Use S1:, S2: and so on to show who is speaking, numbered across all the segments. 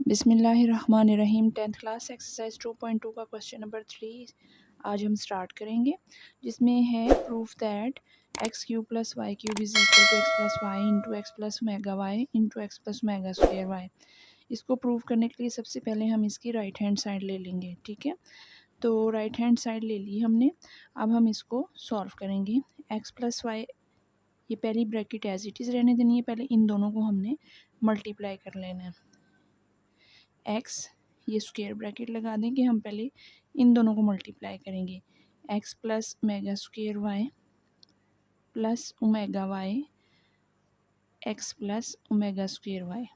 S1: बिस्मिल्लाहिर्रहमानिर्रहीम। 10th class exercise 2.2 का question number 3 आज हम स्टार्ट करेंगे, जिसमें है proof that x cube plus y cube is equal to x plus y into x plus omega y into x plus omega square y. इसको prove करने के लिए सबसे पहले हम इसकी राइट हैंड साइड ले लेंगे। ठीक है, तो राइट हैंड साइड ले ली हमने। अब हम इसको सॉल्व करेंगे। एक्स प्लस वाई, ये पहली ब्रैकेट एज इट इज़ रहने देनी है, पहले इन दोनों को हमने मल्टीप्लाई कर लेना है। एक्स, ये स्क्वायर ब्रैकेट लगा दें कि हम पहले इन दोनों को मल्टीप्लाई करेंगे। X plus omega square y plus omega y x plus omega square y.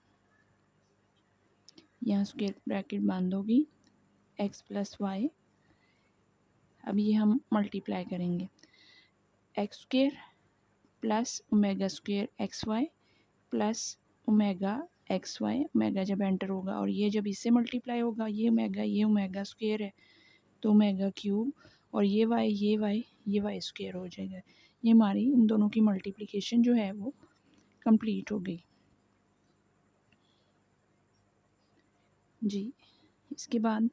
S1: यहाँ स्क्वायर ब्रैकेट बंद होगी। एक्स प्लस वाई, अब ये हम मल्टीप्लाई करेंगे। X square plus omega square x y plus omega x y. Omega जब enter होगा और ये जब इससे मल्टीप्लाई होगा, ये ओमेगा स्क्वायर है तो ओमेगा क्यूब, और ये वाई स्क्वायर हो जाएगा। ये हमारी इन दोनों की मल्टीप्लिकेशन जो है वो कंप्लीट हो गई जी। इसके बाद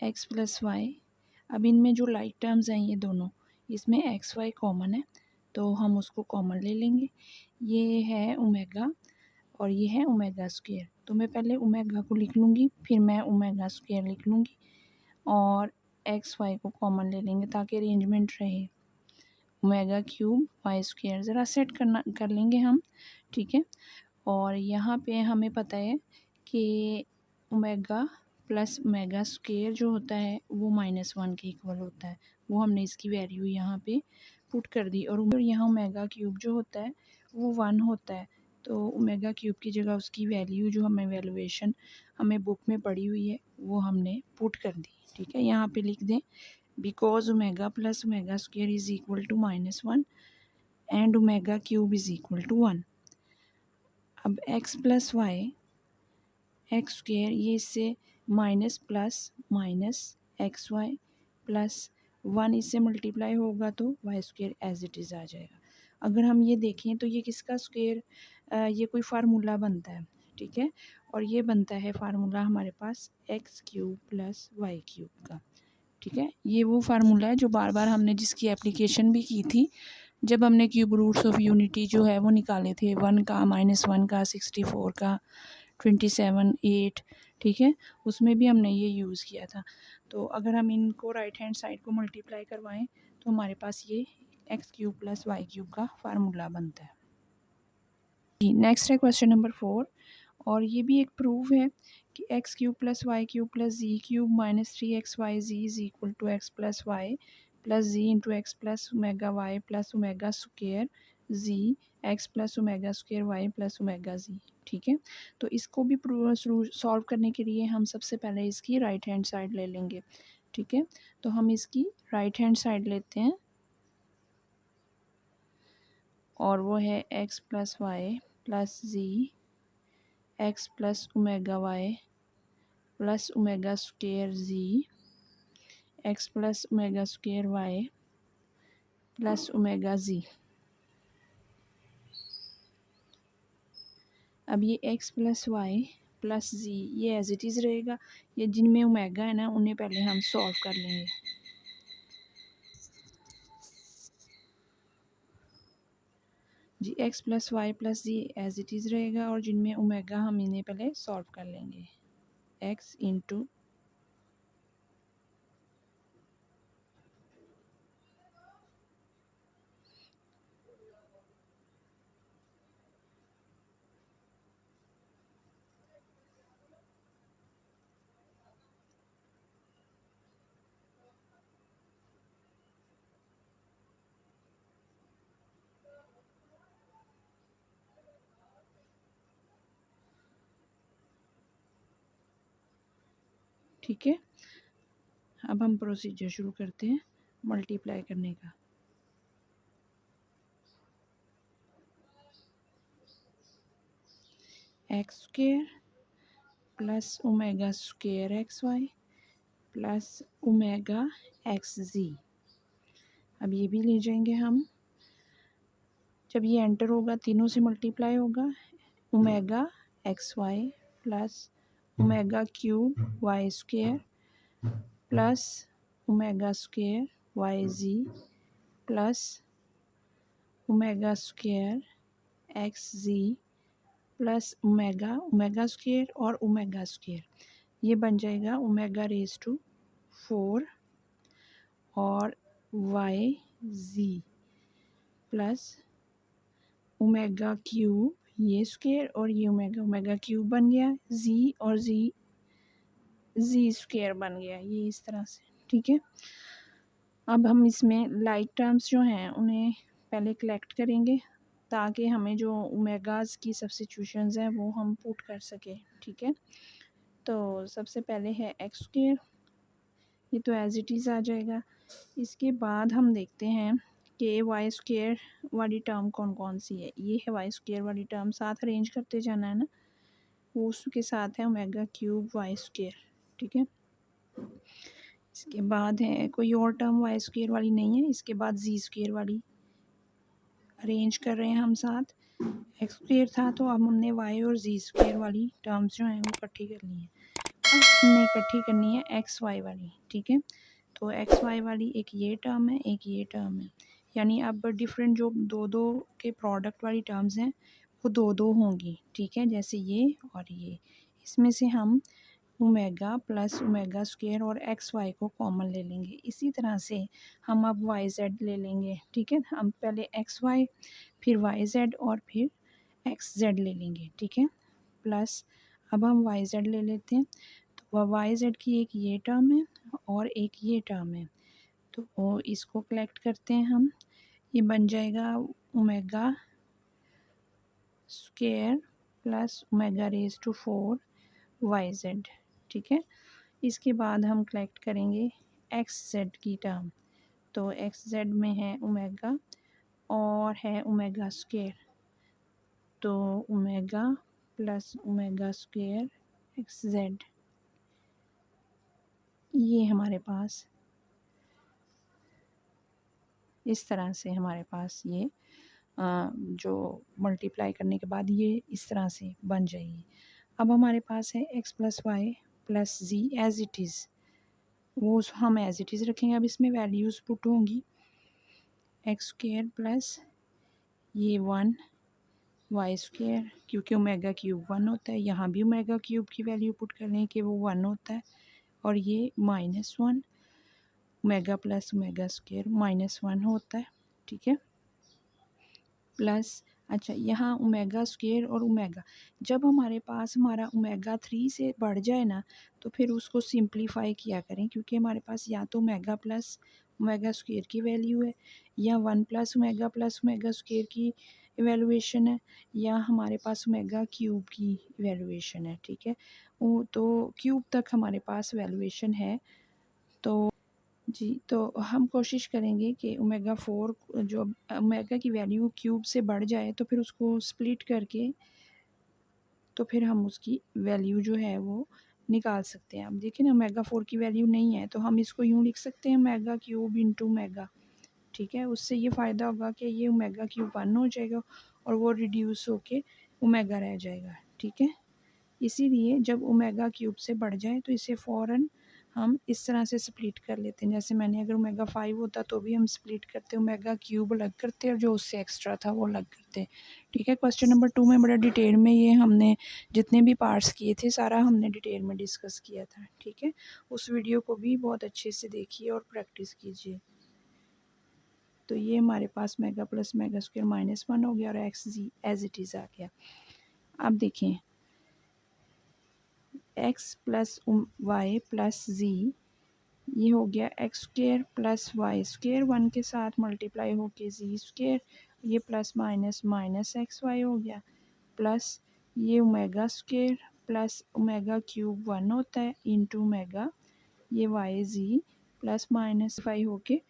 S1: एक्स प्लस वाई, अब इनमें जो लाइक टर्म्स हैं ये दोनों, इसमें एक्स वाई कॉमन है तो हम उसको कॉमन ले लेंगे। ये है ओमेगा और ये है ओमेगा स्क्वायर, तो मैं पहले ओमेगा को लिख लूँगी, फिर मैं ओमेगा स्क्वायर लिख लूँगी और एक्स वाई को कॉमन ले लेंगे ताकि अरेंजमेंट रहे। ओमेगा क्यूब वाई स्क्वायर ज़रा सेट कर लेंगे हम। ठीक है, और यहाँ पे हमें पता है कि ओमेगा प्लस ओमेगा स्क्वायर जो होता है वो -1 के इक्वल होता है। वो हमने इसकी वैल्यू यहाँ पे पुट कर दी, और यहाँ ओमेगा क्यूब जो होता है वो 1 होता है, तो ओमेगा क्यूब की जगह उसकी वैल्यू जो हमें वैल्यूएशन हमें बुक में पड़ी हुई है वो हमने पुट कर दी। ठीक है, यहाँ पे लिख दें because omega plus omega square is equal to -1 and omega cube is equal to 1। अब x plus y x square, ये इससे minus plus minus x y plus 1 इससे मल्टीप्लाई होगा तो y square as it is आ जाएगा। अगर हम ये देखें तो ये किसका स्क्वायर, ये कोई फार्मूला बनता है। ठीक है, और ये बनता है फार्मूला हमारे पास x cube plus y cube का। ठीक है, ये वो फार्मूला है जो बार बार हमने जिसकी एप्लीकेशन भी की थी जब हमने क्यूब रूट्स ऑफ यूनिटी जो है वो निकाले थे, 1 का -1 का 64 का 27 8। ठीक है, उसमें भी हमने ये यूज़ किया था। तो अगर हम इनको राइट हैंड साइड को मल्टीप्लाई करवाएं तो हमारे पास ये x cube plus y cube का फार्मूला बनता है। नेक्स्ट है क्वेश्चन नंबर 4, और ये भी एक प्रूफ है कि x cube plus y cube plus z cube -3xyz is equal to x plus y plus z into x plus omega y plus omega square z x plus omega square y plus omega z. ठीक है, तो इसको भी solve करने के लिए हम सबसे पहले इसकी राइट हैंड साइड ले लेंगे। ठीक है, तो हम इसकी राइट हैंड साइड लेते हैं और वो है x plus y plus z x plus omega y plus omega square z x plus omega square y plus omega z. अब ये x plus y plus z ये एज इट इज़ रहेगा। ये जिनमें ओमेगा है ना उन्हें पहले हम सॉल्व कर लेंगे। Z x plus y plus z as it is रहेगा, और जिनमें ओमेगा हम इन्हें पहले सॉल्व कर लेंगे। एक्स इंटू ठीक है, अब हम प्रोसीजर शुरू करते हैं मल्टीप्लाई करने का। X square plus omega square x y plus omega x z. अब ये भी ले जाएंगे हम, जब ये एंटर होगा तीनों से मल्टीप्लाई होगा। Omega x y plus omega cube y square plus omega square y z plus omega square x z plus omega omega square और ओमेगा स्क्वेयर, ये बन जाएगा ओमेगा रेज टू 4 और y z plus omega cube ये square और ये omega omega cube बन गया, जी और जी स्क्वेयर बन गया, ये इस तरह से। ठीक है, अब हम इसमें लाइक टर्म्स जो हैं उन्हें पहले कलेक्ट करेंगे ताकि हमें जो ओमेगाज की सब्स्टिट्यूशंस हैं वो हम पुट कर सकें। ठीक है, तो सबसे पहले है एक्स स्क्वेयर, ये तो एज इट इज़ आ जाएगा। इसके बाद हम देखते हैं कि वाई स्क्वेयर वाली टर्म कौन कौन सी है। ये है वाई स्क्वेयर वाली टर्म, साथ अरेंज करते जाना है ना, वो उसके साथ है ओमेगा क्यूब वाई स्क्वेयर। ठीक है, इसके बाद है कोई और टर्म वाई स्क्वेयर वाली नहीं है, इसके बाद जी स्क्वेयर वाली अरेंज कर रहे हैं हम साथ। एक्स स्क्वेयर था तो अब हमने वाई और जी स्क्वेयर वाली टर्म्स जो हैं वो इकट्ठी करनी है। अब हमने इकट्ठी करनी है एक्स वाई वाली। ठीक है, तो एक्स वाई वाली एक ये टर्म है, एक ये टर्म है, यानी अब डिफरेंट जो दो दो के प्रोडक्ट वाली टर्म्स हैं वो दो दो होंगी। ठीक है, जैसे ये और ये, इसमें से हम ओमेगा प्लस ओमेगा स्क्वेयर और एक्स वाई को कॉमन ले लेंगे। इसी तरह से हम अब वाई जेड ले लेंगे। ठीक है, हम पहले एक्स वाई फिर वाई जेड और फिर एक्स जेड ले लेंगे। ठीक है, प्लस अब हम वाई जेड ले लेते हैं, तो वाई जेड की एक ये टर्म है और एक ये टर्म है, तो वो इसको कलेक्ट करते हैं हम, ये बन जाएगा omega square plus omega raise to 4 y z. ठीक है, इसके बाद हम कलेक्ट करेंगे एक्स जेड की टर्म, तो एक्स जेड में है ओमेगा और है ओमेगा स्क्वेयर, तो omega plus omega square x z, ये हमारे पास इस तरह से हमारे पास ये जो मल्टीप्लाई करने के बाद ये इस तरह से बन जाएगी। अब हमारे पास है x plus y plus z as it is, वो हम एज इट इज़ रखेंगे। अब इसमें वैल्यूज़ पुट होंगी, एक्स स्क्वेयर प्लस ये 1 वाई स्क्वेयर, क्योंकि ओमेगा क्यूब 1 होता है, यहाँ भी ओमेगा क्यूब की वैल्यू पुट कर लें कि वो 1 होता है, और ये -1 ओमेगा प्लस ओमेगा स्क्वेयर -1 होता है। ठीक है, प्लस अच्छा यहाँ ओमेगा स्क्वेयर और ओमेगा, जब हमारे पास हमारा ओमेगा 3 से बढ़ जाए ना तो फिर उसको सिंप्लीफाई किया करें, क्योंकि हमारे पास या तो ओमेगा प्लस ओमेगा स्क्वेयर की वैल्यू है या 1 प्लस ओमेगा स्क्वेयर की इवेलुएशन है, या हमारे पास ओमेगा क्यूब की इवेलुएशन है। ठीक है, वो तो क्यूब तक हमारे पास वैल्यूएशन है, तो जी, तो हम कोशिश करेंगे कि ओमेगा 4 जो ओमेगा की वैल्यू क्यूब से बढ़ जाए तो फिर उसको स्प्लिट करके तो फिर हम उसकी वैल्यू जो है वो निकाल सकते हैं। अब देखिए ना, ओमेगा 4 की वैल्यू नहीं है तो हम इसको यूँ लिख सकते हैं ओमेगा क्यूब इंटू ओमेगा। ठीक है, उससे ये फ़ायदा होगा कि ये ओमेगा क्यूब 1 हो जाएगा और वो रिड्यूस होके ओमेगा रह जाएगा। ठीक है, इसीलिए जब ओमेगा क्यूब से बढ़ जाए तो इसे फ़ौरन हम इस तरह से स्प्लिट कर लेते हैं। जैसे मैंने अगर ओमेगा 5 होता तो भी हम स्प्लिट करते, ओमेगा क्यूब अलग करते और जो उससे एक्स्ट्रा था वो अलग करते। ठीक है, क्वेश्चन नंबर 2 में बड़ा डिटेल में ये हमने जितने भी पार्ट्स किए थे सारा हमने डिटेल में डिस्कस किया था। ठीक है, उस वीडियो को भी बहुत अच्छे से देखिए और प्रैक्टिस कीजिए। तो ये हमारे पास मेगा प्लस मेगा स्क्वायर -1 हो गया और x z as it is आ गया। अब देखें x plus y plus z, ये हो गया x square plus y square 1 के साथ मल्टीप्लाई होके जी स्क्वेयर, ये plus minus minus x y हो गया, प्लस ये omega square plus omega cube 1 होता है इंटू ओमेगा, ये वाई जी प्लस माइनस 5 होके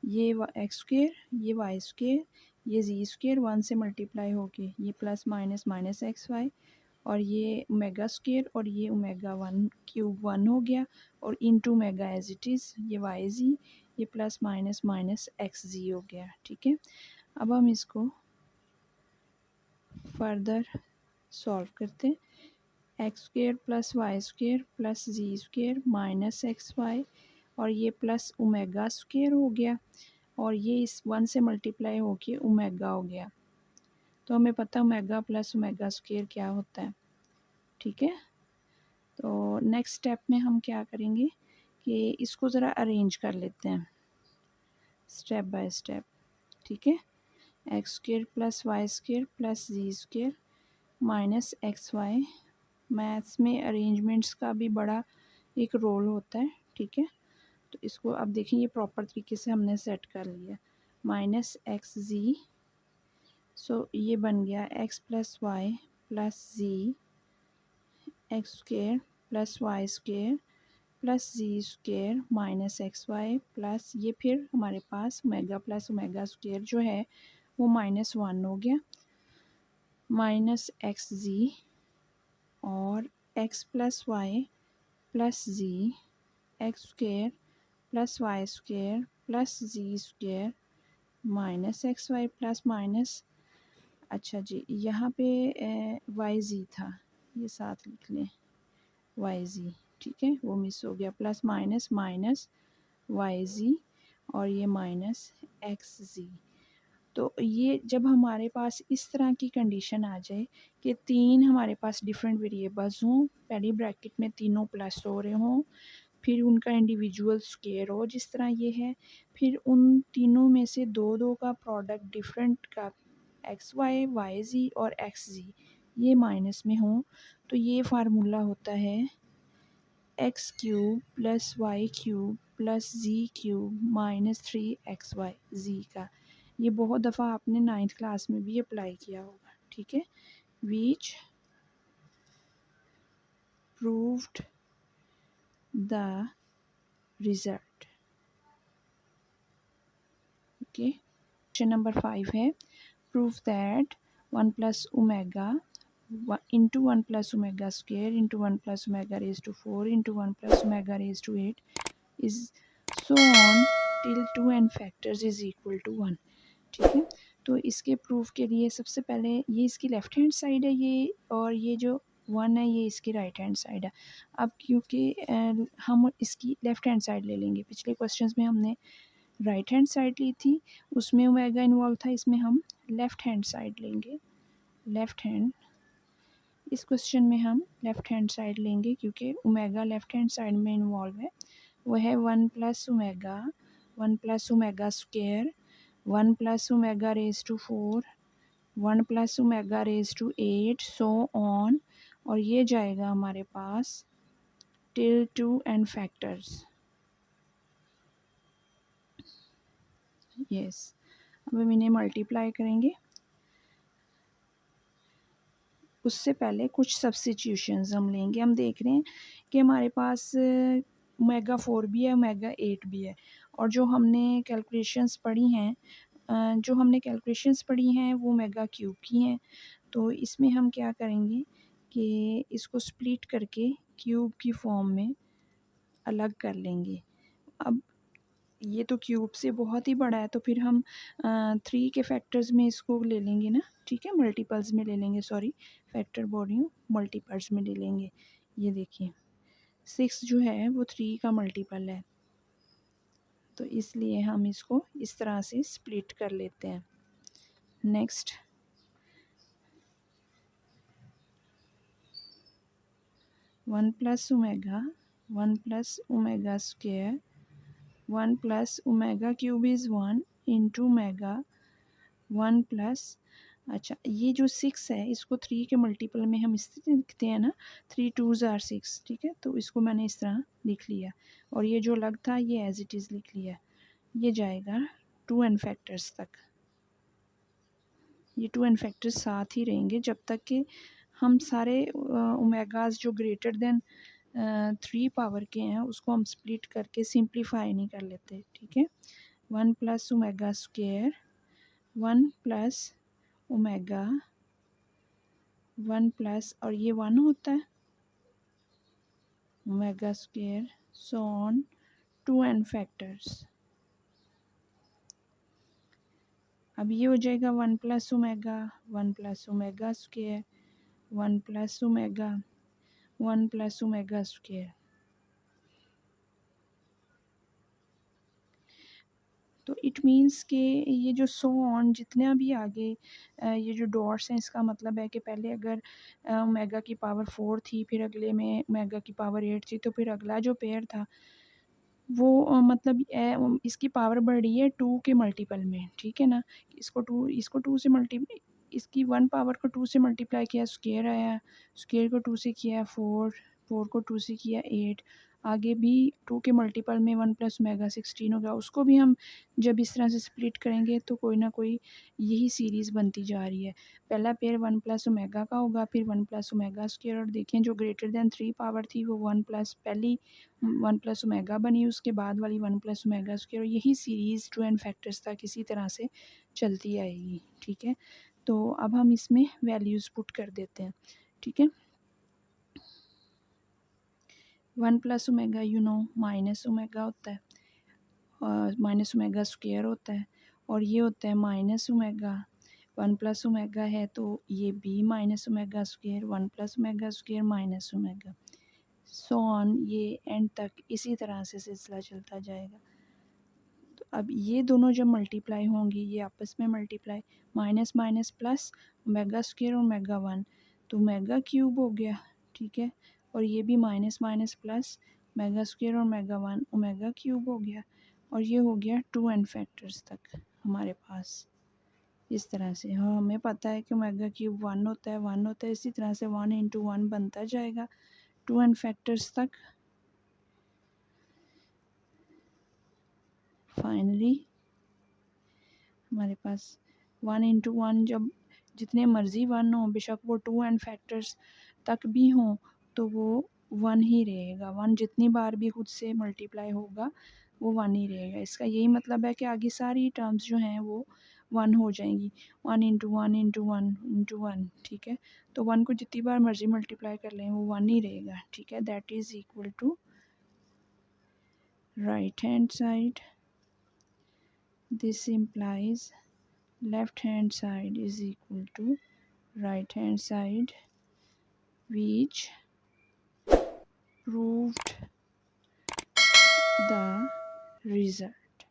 S1: ये एक्स स्क्वेयर ये वाई स्क्वेयर ये जी स्क्वेयर 1 से मल्टीप्लाई होके ये plus minus minus x y, और ये ओमेगा स्क्वेयर और ये ओमेगा 1 क्यूब 1 हो गया, और into omega as it is ये वाई जी, ये plus minus minus x z हो गया। ठीक है, अब हम इसको फर्दर सॉल्व करते हैं। X square plus y square plus z square minus x y, और ये प्लस ओमेगा स्क्वेयर हो गया, और ये इस 1 से मल्टीप्लाई होके ओमेगा हो गया। तो हमें पता है ओमेगा प्लस ओमेगा स्क्वेयर क्या होता है। ठीक है, तो नेक्स्ट स्टेप में हम क्या करेंगे कि इसको ज़रा अरेंज कर लेते हैं स्टेप बाय स्टेप। ठीक है, x square plus y square plus z square minus x y. Maths में अरेंजमेंट्स का भी बड़ा एक रोल होता है। ठीक है, तो इसको अब देखें, ये प्रॉपर तरीके से हमने सेट कर लिया। माइनस एक्स जी, सो ये बन गया x plus y plus z, x square plus y square plus z square minus x y plus ये फिर हमारे पास ओमेगा प्लस ओमेगा स्क्वेयर जो है वो -1 हो गया, माइनस एक्स जी और x plus y plus z, x square plus y square plus z square minus x y plus minus, अच्छा जी यहाँ पे वाई जी था, ये साथ लिख लें वाई जी। ठीक है, वो मिस हो गया, प्लस माइनस माइनस वाई जी और ये माइनस एक्स जी। तो ये जब हमारे पास इस तरह की कंडीशन आ जाए कि तीन हमारे पास डिफरेंट वेरिएबल्स हों, पहली ब्रैकेट में तीनों प्लस हो रहे हों, फिर उनका इंडिविजुअल स्क्वायर हो जिस तरह ये है, फिर उन तीनों में से दो दो का प्रोडक्ट डिफरेंट का एक्स वाई वाई जी और एक्स जी ये माइनस में हो, तो ये फार्मूला होता है x cube plus y cube plus z cube -3xy z का। ये बहुत दफ़ा आपने 9th क्लास में भी अप्लाई किया होगा। ठीक है, which proved the result. Okay, question number 5 है, prove that 1 plus omega into 1 plus omega square into 1 plus omega raise to 4 into 1 plus omega raise to 8 is so on till 2 n factors is equal to 1। ठीक है, तो इसके proof के लिए सबसे पहले ये इसकी लेफ़्ट हैंड साइड है ये, और ये जो 1 है ये इसकी राइट हैंड साइड है। अब क्योंकि हम इसकी लेफ़्ट हैंड साइड ले लेंगे, पिछले क्वेश्चंस में हमने राइट हैंड साइड ली थी, उसमें ओमेगा इन्वॉल्व था, इसमें हम लेफ़्ट हैंड साइड लेंगे। लेफ़्ट हैंड, इस क्वेश्चन में हम लेफ़्ट हैंड साइड लेंगे क्योंकि ओमेगा लेफ़्ट हैंड साइड में इन्वॉल्व है। वो है 1 plus omega, 1 plus omega square, 1 plus omega raise to 4, 1 plus omega raise to 8 so on, और ये जाएगा हमारे पास टिल 2 एंड फैक्टर्स। यस, अब हम इन्हें मल्टीप्लाई करेंगे। उससे पहले कुछ सब्स्टिट्यूशंस हम लेंगे। हम देख रहे हैं कि हमारे पास ओमेगा 4 भी है, ओमेगा 8 भी है, और जो हमने कैलकुलेशंस पढ़ी हैं वो ओमेगा क्यूब की हैं। तो इसमें हम क्या करेंगे कि इसको स्प्लिट करके क्यूब की फॉर्म में अलग कर लेंगे। अब ये तो क्यूब से बहुत ही बड़ा है, तो फिर हम 3 के फैक्टर्स में इसको ले लेंगे ना। ठीक है, मल्टीपल्स में ले लेंगे, सॉरी फैक्टर बोल रही हूँ, मल्टीपल्स में ले लेंगे। ये देखिए 6 जो है वो 3 का मल्टीपल है, तो इसलिए हम इसको इस तरह से स्प्लिट कर लेते हैं। Next, 1 plus omega, 1 plus omega square, 1 plus omega cube is 1 into omega 1 plus, अच्छा ये जो 6 है इसको 3 के मल्टीपल में हम इस तरह लिखते हैं ना, 3 2s आर 6। ठीक है, तो इसको मैंने इस तरह लिख लिया, और ये जो अलग था ये एज इट इज़ लिख लिया। ये जाएगा 2 एन फैक्टर्स तक, ये 2 एन फैक्टर्स साथ ही रहेंगे जब तक कि हम सारे ओमेगाज जो ग्रेटर देन 3 पावर के हैं उसको हम स्प्लिट करके सिंप्लीफाई नहीं कर लेते। ठीक है, 1 plus omega square, 1 plus omega 1 plus, और ये 1 होता है omega square so on 2 n factors. अब ये हो जाएगा 1 plus omega, 1 plus omega square, 1 plus omega 1 plus omega square. तो इट मीन्स कि ये जो सो ऑन जितना भी आगे ये जो डॉट्स हैं, इसका मतलब है कि पहले अगर ओमेगा की पावर 4 थी, फिर अगले में ओमेगा की पावर 8 थी, तो फिर अगला जो पेयर था वो मतलब इसकी पावर बढ़ रही है 2 के मल्टीपल में, ठीक है ना। इसको 2 से इसकी 1 पावर को 2 से मल्टीप्लाई किया, स्क्वायर आया, स्क्वायर को 2 से किया 4, 4 को 2 से किया 8, आगे भी 2 के मल्टीपल में 1 प्लस ओमेगा 16 होगा। उसको भी हम जब इस तरह से स्प्लिट करेंगे तो कोई ना कोई यही सीरीज़ बनती जा रही है। पहला पेयर 1 प्लस ओमेगा का होगा, फिर 1 प्लस ओमेगा स्क्वायर, और देखें जो ग्रेटर दैन 3 पावर थी वो 1 प्लस पहली 1 प्लस ओमेगा बनी, उसके बाद वाली 1 प्लस ओमेगा स्क्वायर, और यही सीरीज़ ट्रू एंड फैक्टर्स तक इसी तरह से चलती आएगी, ठीक है। तो अब हम इसमें वैल्यूज़ पुट कर देते हैं, ठीक है। 1 प्लस ओमेगा माइनस ओमेगा होता है, और माइनस ओमेगा स्क्वायर होता है, और ये होता है माइनस ओमेगा। 1 प्लस ओमेगा है तो ये भी minus omega square, 1 plus omega square minus omega, so on, ये एंड तक इसी तरह से सिलसिला चलता जाएगा। तो अब ये दोनों जब मल्टीप्लाई होंगी, ये आपस में multiply, minus minus plus, omega square और ओमेगा 1, तो ओमेगा क्यूब हो गया, ठीक है। और ये भी minus minus plus, omega square और ओमेगा 1, ओमेगा क्यूब हो गया, और ये हो गया 2 एन फैक्टर्स तक हमारे पास। इस तरह से हाँ, हमें पता है कि ओमेगा क्यूब 1 होता है, 1 होता है, इसी तरह से 1 इंटू 1 बनता जाएगा 2 एन फैक्टर्स तक। फाइनली हमारे पास 1 इंटू 1, जब जितने मर्ज़ी 1 हो, बेशक वो 2 एन फैक्टर्स तक भी हों, तो वो 1 ही रहेगा। 1 जितनी बार भी खुद से मल्टीप्लाई होगा वो 1 ही रहेगा। इसका यही मतलब है कि आगे सारी टर्म्स जो हैं वो 1 हो जाएंगी, 1 इंटू 1 इंटू 1 इंटू 1, ठीक है। तो 1 को जितनी बार मर्ज़ी मल्टीप्लाई कर लें वो 1 ही रहेगा, ठीक है। That is equal to right hand side, this implies left hand side is equal to right hand side, which proved the result.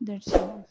S1: That's all.